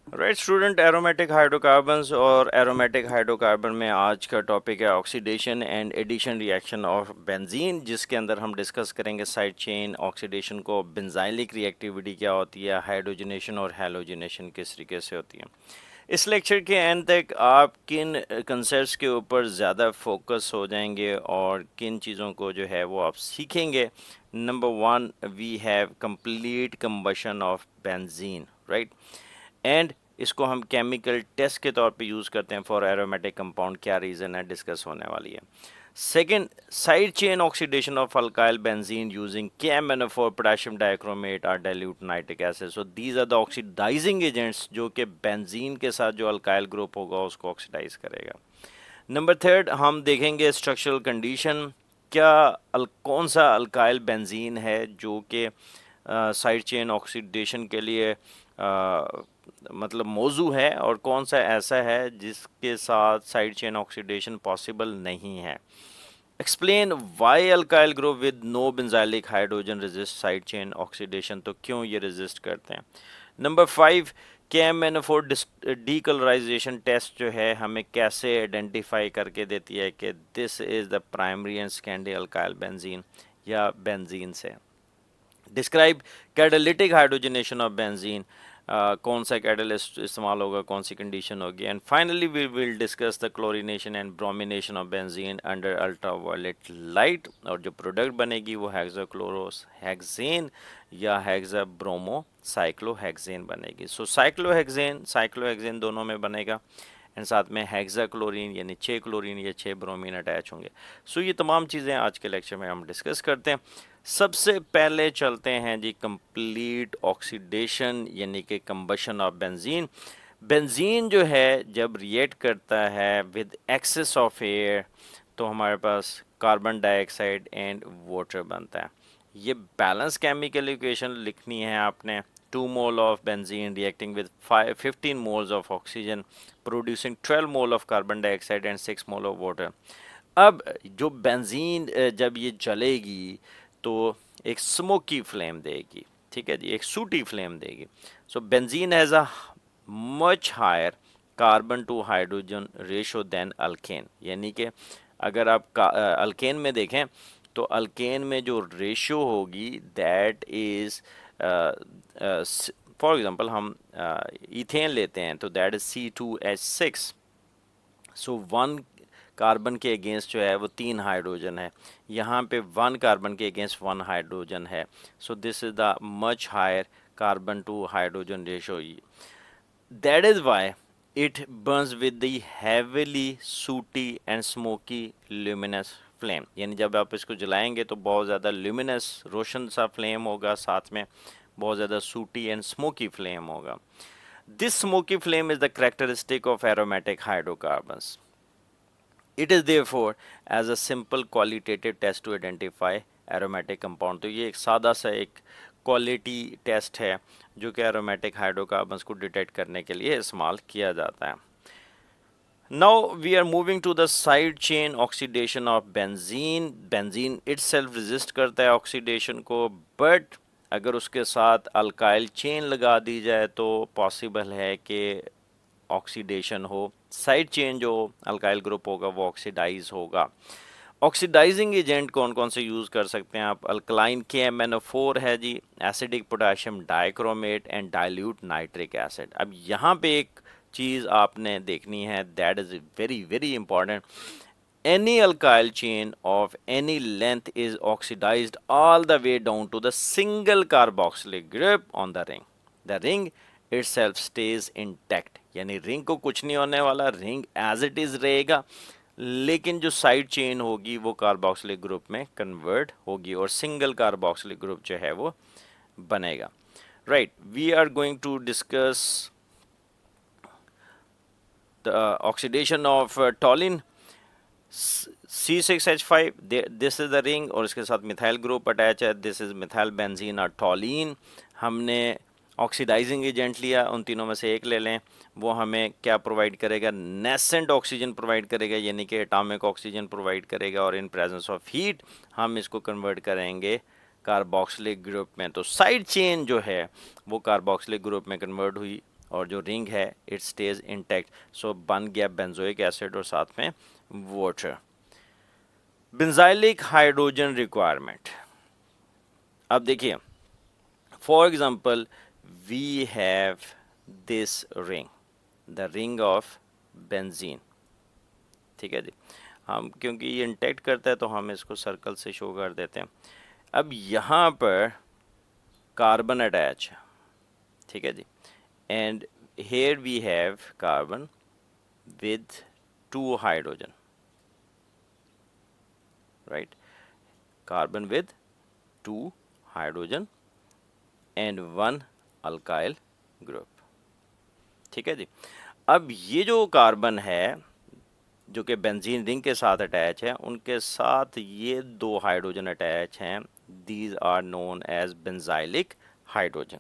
Right student, aromatic hydrocarbons और aromatic hydrocarbon में आज का टॉपिक है oxidation and addition reaction of benzene, जिसके अंदर हम डिस्कस करेंगे साइड चेन ऑक्सीडेशन को, बेंजाइलिक रिएक्टिविटी क्या होती है, हाइड्रोजनेशन और हैलोजनेशन किस तरीके से होती है। इस लेक्चर के एंड तक आप किन कंसेप्ट्स के ऊपर ज़्यादा फोकस हो जाएंगे और किन चीज़ों को जो है वो आप सीखेंगे। Number one, we have complete combustion of benzene, right. And इसको हम केमिकल टेस्ट के तौर पे यूज़ करते हैं फॉर एरोमेटिक कंपाउंड। क्या रीज़न है, डिस्कस होने वाली है। Second, side chain oxidation of alkyl benzene using KMnO4 potassium dichromate और dilute nitric acid. So these are the oxidising agents जो कि बेंजीन के साथ जो अल्काइल ग्रुप होगा उसको ऑक्सीडाइज करेगा। नंबर थर्ड, हम देखेंगे स्ट्रक्चरल कंडीशन, क्या कौन सा अल्काइल बेंजीन है जो कि साइड चेन ऑक्सीडेशन के लिए मतलब मौजू है, और कौन सा ऐसा है जिसके साथ साइड चेन ऑक्सीडेशन पॉसिबल नहीं है। Explain why alkyl group with no benzylic hydrogen resist side chain oxidation, तो क्यों ये रेजिस्ट करते हैं। Number five, KMnO4 decolourisation test जो है हमें कैसे आइडेंटिफाई करके देती है कि this is the primary and secondary alkyl benzene या बेंजीन से। Describe catalytic hydrogenation of benzene, कौन सा कैटलिस्ट इस्तेमाल होगा, कौन सी कंडीशन होगी। And finally we will discuss the chlorination and bromination of benzene under ultraviolet light, और जो प्रोडक्ट बनेगी वो हेक्साक्लोरोस हेक्सेन या हेक्सा ब्रोमो साइक्लोहेक्सेन बनेगी। सो साइक्लोहेक्सेन दोनों में बनेगा, एंड साथ में हेक्साक्लोरीन यानी 6 क्लोरीन या 6 ब्रोमीन अटैच होंगे। सो ये तमाम चीज़ें आज के लेक्चर में हम डिस्कस करते हैं। सबसे पहले चलते हैं जी कंप्लीट ऑक्सीडेशन यानी कि कंबशन ऑफ बेंजीन। बेंजीन जो है जब रिएक्ट करता है विद एक्सेस ऑफ एयर तो हमारे पास कार्बन डाइऑक्साइड एंड वाटर बनता है। ये बैलेंस केमिकल इक्वेशन लिखनी है आपने। 2 mole of benzene reacting with 15 moles of oxygen producing 12 mole of carbon dioxide and 6 mole of water. अब जो बेंजीन जब ये जलेगी तो एक स्मोकी फ्लेम देगी, ठीक है जी, एक सूटी फ्लेम देगी। So benzene has a much higher carbon to hydrogen ratio than alkane, यानी कि अगर आप अल्केन में देखें तो अल्केन में जो रेशो होगी दैट इज़, फॉर एग्जांपल हम इथेन लेते हैं तो that is C2H6। So 1 carbon के अगेंस्ट जो है वो 3 हाइड्रोजन है, यहाँ पे 1 कार्बन के अगेंस्ट 1 हाइड्रोजन है। So this is the much higher carbon to hydrogen ratio. That is why it burns with the heavily sooty and smoky luminous flame, यानी जब आप इसको जलाएंगे तो बहुत ज़्यादा ल्यूमिनस रोशन सा फ्लेम होगा, साथ में बहुत ज़्यादा सूटी एंड स्मोकी फ्लेम होगा। This smoky flame is the characteristic of aromatic hydrocarbons. It is therefore as a simple qualitative test to identify aromatic compound। तो ये एक सादा सा एक क्वालिटी टेस्ट है जो कि एरोमेटिक हाइड्रोकार्बन्स को डिटेक्ट करने के लिए इस्तेमाल किया जाता है। Now we are moving to the side chain oxidation of benzene. Benzene itself resist करता है ऑक्सीडेशन को, बट अगर उसके साथ अल्काइल चेन लगा दी जाए तो पॉसिबल है कि ऑक्सीडेशन हो, साइड चेन जो अल्काइल ग्रुप होगा वो ऑक्सीडाइज होगा। ऑक्सीडाइजिंग एजेंट कौन कौन से यूज़ कर सकते हैं आप। अल्कलाइन KMnO4 है जी, acidic potassium dichromate and dilute nitric acid. अब यहाँ पे एक चीज़ आपने देखनी है, that is very very important. Any alkyl chain of any length is oxidized all the way down to the single carboxylic group on the ring. The ring itself stays intact, यानी ring को कुछ नहीं होने वाला, ring as it is रहेगा, लेकिन जो side chain होगी वो कार्बोक्सिलिक ग्रुप में कन्वर्ट होगी और सिंगल कार्बोक्सिलिक ग्रुप जो है वो बनेगा। Right, we are going to discuss the oxidation of toluene C6H5, this is the ring और इसके साथ मिथाइल ग्रुप अटैच है, दिस इज मिथाइल बेंजीन और टॉलिन। हमने ऑक्सीडाइजिंग एजेंट लिया, उन तीनों में से एक ले लें, वो हमें क्या प्रोवाइड करेगा, नेसेंट ऑक्सीजन प्रोवाइड करेगा, यानी कि एटॉमिक ऑक्सीजन प्रोवाइड करेगा, और इन प्रेजेंस ऑफ हीट हम इसको कन्वर्ट करेंगे कार्बोक्सिलिक ग्रुप में। तो साइड चेन जो है वो कार्बोक्सिलिक ग्रुप में कन्वर्ट हुई और जो रिंग है इट स्टेज इंटैक्ट, सो बन गया बेंजोइक एसिड और साथ में वाटर। बेंजाइलिक हाइड्रोजन रिक्वायरमेंट, अब देखिए for example we have this ring, the ring of benzene, ठीक है जी। हम क्योंकि ये इंटैक्ट करता है तो हम इसको सर्कल से शो कर देते हैं। अब यहाँ पर कार्बन अटैच है, ठीक है जी, and here we have carbon with 2 hydrogen, right, carbon with 2 hydrogen and 1 alkyl group, ठीक है जी। अब ये जो कार्बन है जो कि बेंजीन रिंग के साथ अटैच है, उनके साथ ये 2 हाइड्रोजन अटैच हैं, these are known as benzylic hydrogen.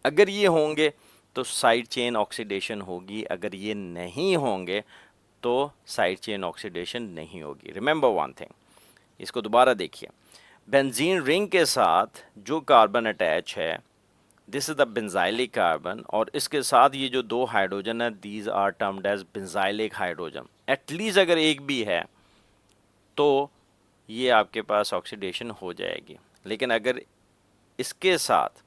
अगर ये होंगे तो साइड चेन ऑक्सीडेशन होगी, अगर ये नहीं होंगे तो साइड चेन ऑक्सीडेशन नहीं होगी। रिमेंबर वन थिंग, इसको दोबारा देखिए, बेंजीन रिंग के साथ जो कार्बन अटैच है this is the benzylic carbon, और इसके साथ ये जो 2 हाइड्रोजन है these are termed as benzylic hydrogen. At least अगर एक भी है तो ये आपके पास ऑक्सीडेशन हो जाएगी, लेकिन अगर इसके साथ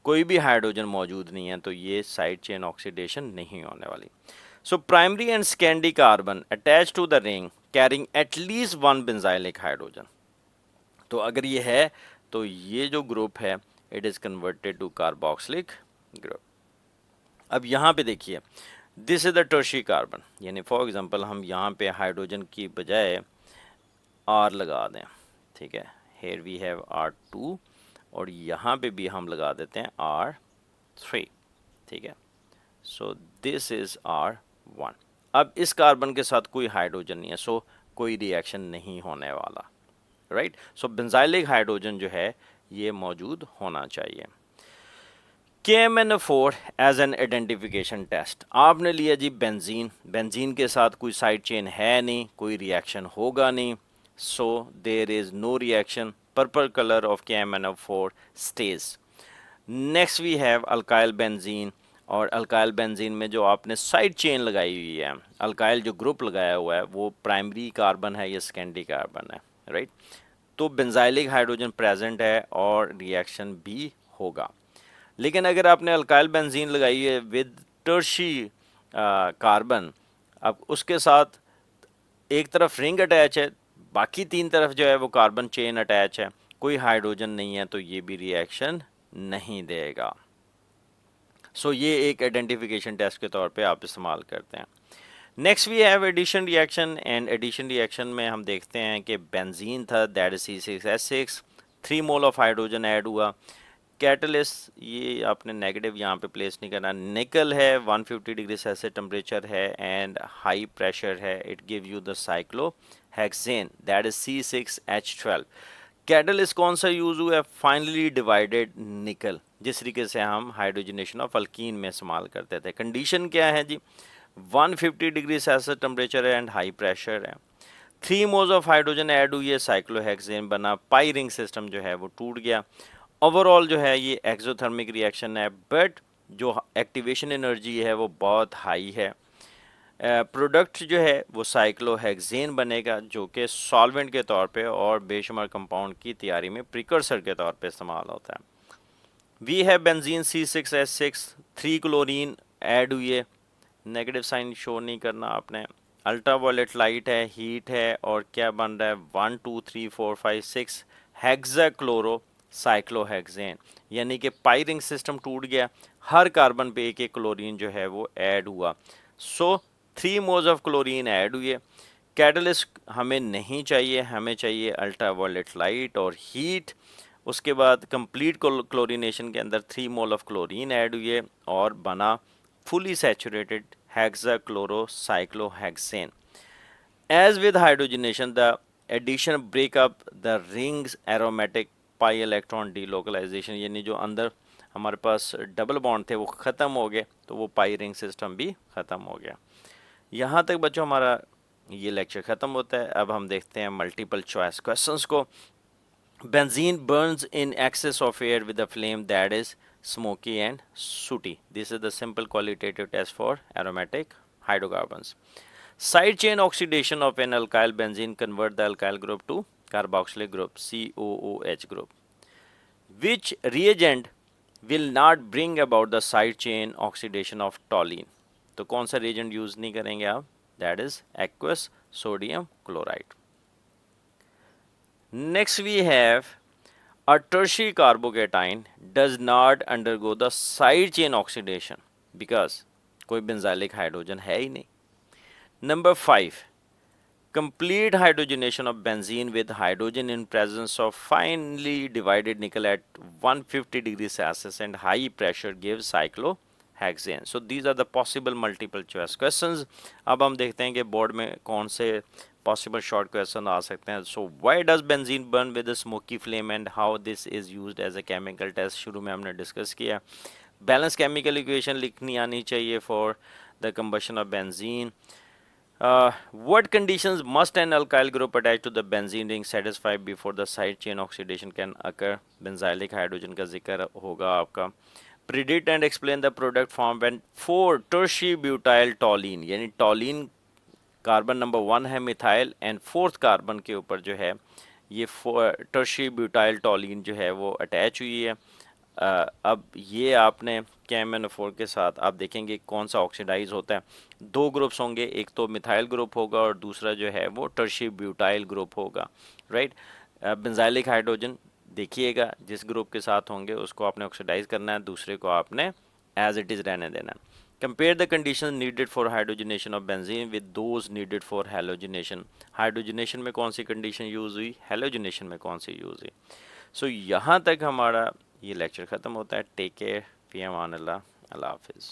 कोई भी हाइड्रोजन मौजूद नहीं है तो ये साइड चेन ऑक्सीडेशन नहीं होने वाली। So primary and secondary carbon attach to the ring carrying at least 1 benzylic hydrogen, तो अगर ये है तो ये जो ग्रुप है it is converted to carboxylic group. अब यहाँ पे देखिए this is the tertiary carbon, यानी फॉर एग्जांपल हम यहाँ पे हाइड्रोजन की बजाय आर लगा दें, ठीक है, हेयर वी हैव R2 और यहाँ पे भी हम लगा देते हैं R3, ठीक है, सो दिस इज R1। अब इस कार्बन के साथ कोई हाइड्रोजन नहीं है, सो कोई रिएक्शन नहीं होने वाला, राइट। सो बेंजाइलिक हाइड्रोजन जो है ये मौजूद होना चाहिए। KMnO4 as an identification test, आपने लिया जी बेंजीन, बेंजीन के साथ कोई साइड चेन है नहीं, कोई रिएक्शन होगा नहीं, so there is no reaction, purple colour of KMnO4 stage. Next we have alkyl benzene, और अल्काइल बेंजीन में जो आपने साइड चेन लगाई हुई है, अल्काइल जो ग्रुप लगाया हुआ है वो प्राइमरी कार्बन है या सेकेंडरी कार्बन है, राइट, तो बेंजाइलिक हाइड्रोजन प्रेजेंट है और रिएक्शन भी होगा। लेकिन अगर आपने अल्काइल बेंजीन लगाई है विद टर्शी कार्बन, अब उसके साथ एक तरफ रिंग अटैच है, बाकी 3 तरफ जो है वो कार्बन चेन अटैच है, कोई हाइड्रोजन नहीं है, तो ये भी रिएक्शन नहीं देगा। सो ये एक आइडेंटिफिकेशन टेस्ट के तौर पे आप इस्तेमाल करते हैं। Next we have addition reaction, and addition reaction में हम देखते हैं कि बेंजीन था that is C6H6, 3 mole of hydrogen add हुआ। कैटलिस्ट ये आपने नेगेटिव यहाँ पे प्लेस नहीं करना, निकल है 150 डिग्री सेल्सियस टेम्परेचर है एंड हाई प्रेशर है, it give you the cyclohexane that is C6H12। Catalyst कौन सा यूज हुआ है, फाइनली डिवाइडेड निकल, जिस तरीके से हम हाइड्रोजनेशन ऑफ अल्कीन में इस्तेमाल करते थे। कंडीशन क्या है जी, 150 डिग्री सेल्सियस टेम्परेचर है एंड हाई प्रेशर है, 3 मोल्स ऑफ हाइड्रोजन ऐड हुई है, साइक्लोहेक्सेन बना, पाई रिंग सिस्टम जो है वो टूट गया। ओवरऑल जो है ये एक्सोथर्मिक रिएक्शन है, बट जो एक्टिवेशन एनर्जी है वो बहुत हाई है। प्रोडक्ट जो है वो साइक्लोहेक्सेन बनेगा जो कि सॉल्वेंट के तौर पे और बेशुमार कंपाउंड की तैयारी में प्रिकर्सर के तौर पे इस्तेमाल होता है। वी है बेंजीन C6H6, 3 क्लोरीन ऐड हुई है, नेगेटिव साइन शो नहीं करना आपने, अल्ट्रावायलेट लाइट है, हीट है, और क्या बन रहा है 1 2 3 4 5 6 हेक्साक्लोरो साइक्लोहेक्सेन, यानी कि पाई रिंग सिस्टम टूट गया, हर कार्बन पे एक एक क्लोरीन जो है वो ऐड हुआ। सो 3 मोल्स ऑफ क्लोरीन ऐड हुए। कैटलिस्ट हमें नहीं चाहिए, हमें चाहिए अल्ट्रावायलेट लाइट और हीट। उसके बाद कंप्लीट क्लोरीनेशन के अंदर 3 मोल ऑफ क्लोरीन ऐड हुए और बना fully saturated hexachlorocyclohexane. As with hydrogenation, the addition break up the rings aromatic pi electron delocalization, यानी जो अंदर हमारे पास डबल बॉन्ड थे वो ख़त्म हो गए, तो वो पाई रिंग सिस्टम भी ख़त्म हो गया। यहाँ तक बच्चों हमारा ये लेक्चर ख़त्म होता है। अब हम देखते हैं मल्टीपल चॉइस क्वेश्चंस को। Benzene burns in excess of air with a flame that is smoky and sooty. This is the simple qualitative test for aromatic hydrocarbons. Side chain oxidation of an alkyl benzene convert the alkyl group to carboxylic group, COOH group. Which reagent will not bring about the side chain oxidation of toluene? तो कौन सा reagent use नहीं करेंगे आप? That is aqueous sodium chloride. Next we have a tertiary carbocation does not undergo the side chain oxidation because कोई benzylic hydrogen है ही नहीं. Number 5. Complete hydrogenation of benzene with hydrogen in presence of finely divided nickel at 150 degrees Celsius and high pressure gives cyclohexane. So these are the possible multiple choice questions. अब हम देखते हैं कि board में कौन से possible short question आ सकते हैं. So why does benzene burn with a smoky flame and how this is used as a chemical test? शुरू में हमने discuss किया. Balance chemical equation लिखनी आनी चाहिए for the combustion of benzene. What conditions must an alkyl group attach to the benzene ring satisfy before the side chain oxidation can occur? Benzylic hydrogen का जिक्र होगा आपका. Predict and explain the product formed when 4 tertiary butyl toluene यानी toluene carbon number 1 है methyl and fourth carbon के ऊपर जो है ये टर्शियरी ब्यूटाइल टॉलीन जो है वो अटैच हुई है. अब ये आपने KMnO4 के साथ आप देखेंगे कौन सा ऑक्सीडाइज होता है. दो ग्रुप्स होंगे, एक तो मिथाइल ग्रुप होगा और दूसरा जो है वो टर्शियरी ब्यूटाइल ग्रुप होगा. राइट. बेंजाइलिक हाइड्रोजन देखिएगा जिस ग्रुप के साथ होंगे उसको आपने ऑक्सीडाइज करना है, दूसरे को आपने एज इट इज़ रहने देना है. Compare the conditions needed for hydrogenation of benzene with those needed for halogenation. Hydrogenation में कौन सी condition यूज़ हुई, halogenation में कौन सी यूज़ हुई. So यहाँ तक हमारा ये लेक्चर ख़त्म होता है. टेक केयर, फ़ी अमान अल्लाह, अल्लाह हाफिज़.